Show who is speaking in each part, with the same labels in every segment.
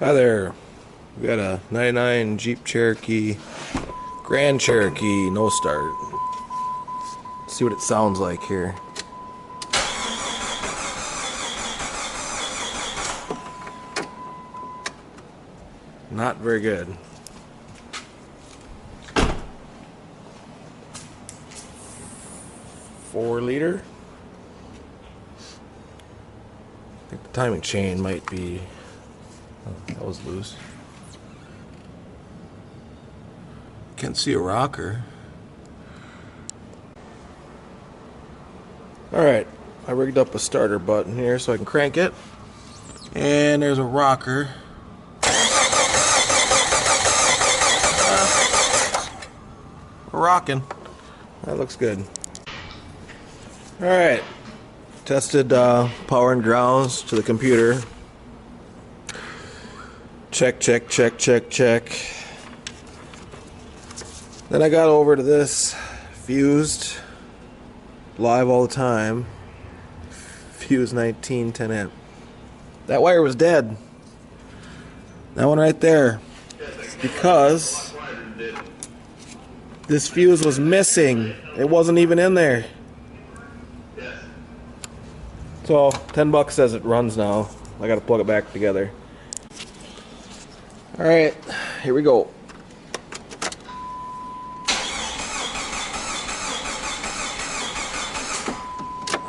Speaker 1: Hi there. We got a 99 Jeep Cherokee, Grand Cherokee, no start. Let's see what it sounds like here. Not very good. Four-liter. I think the timing chain might be. Oh, that was loose. Can't see a rocker. Alright, I rigged up a starter button here so I can crank it. And there's a rocker. We're rocking. That looks good. Alright, tested power and grounds to the computer. Check, check, check, check, check. Then I got over to this fused, live all the time, fuse 19 10 amp. That wire was dead. That one right there. Because this fuse was missing. It wasn't even in there. So $10 says it runs now. I gotta plug it back together. Alright, here we go.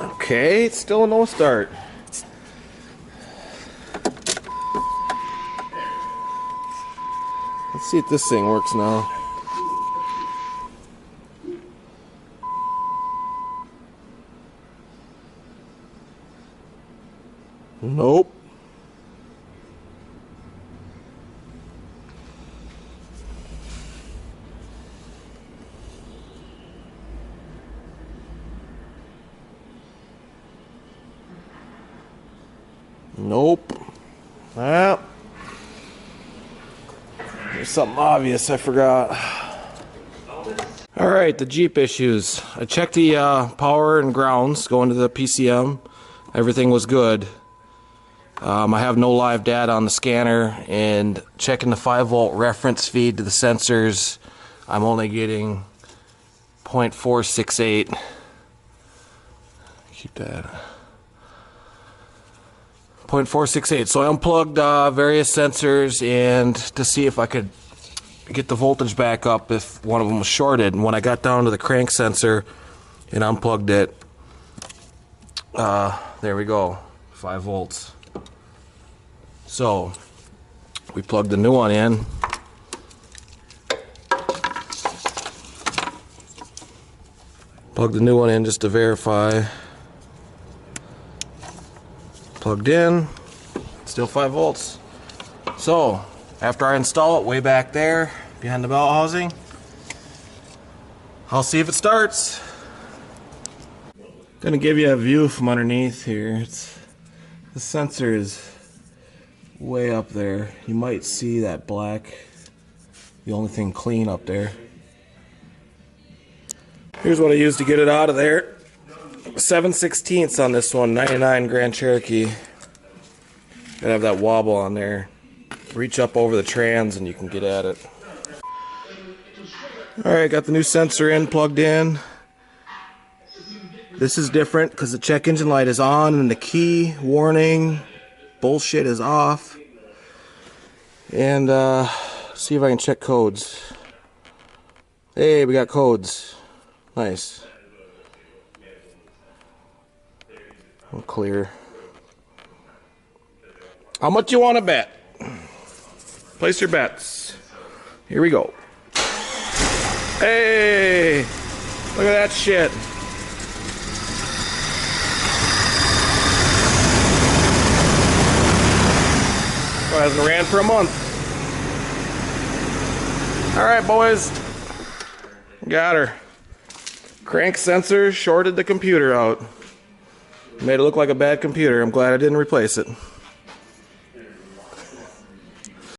Speaker 1: Okay, it's still a no start. Let's see if this thing works now. Nope. Nope. Well, there's something obvious I forgot. Alright, the Jeep issues. I checked the power and grounds going to the PCM. Everything was good. I have no live data on the scanner, and checking the 5-volt reference feed to the sensors, I'm only getting 0.468. Keep that. 0.468. So I unplugged various sensors and to see if I could get the voltage back up if one of them was shorted. And when I got down to the crank sensor and unplugged it, there we go, 5 volts. So we plugged the new one in. Plugged the new one in just to verify. Plugged in, still 5 volts. So after I install it way back there behind the belt housing, I'll see if it starts. Gonna give you a view from underneath here. The sensor is way up there. You might see that black, the only thing clean up there. Here's what I used to get it out of there. 7/16 on this one, 99 Grand Cherokee. Gotta have that wobble on there. Reach up over the trans and you can get at it. Alright, got the new sensor in, plugged in. This is different because the check engine light is on and the key warning bullshit is off. And see if I can check codes. Hey, we got codes. Nice. All clear. How much you want to bet? Place your bets. Here we go. Hey! Look at that shit. Oh, it hasn't ran for a month. Alright, boys. Got her. Crank sensor shorted the computer out. Made it look like a bad computer. I'm glad I didn't replace it.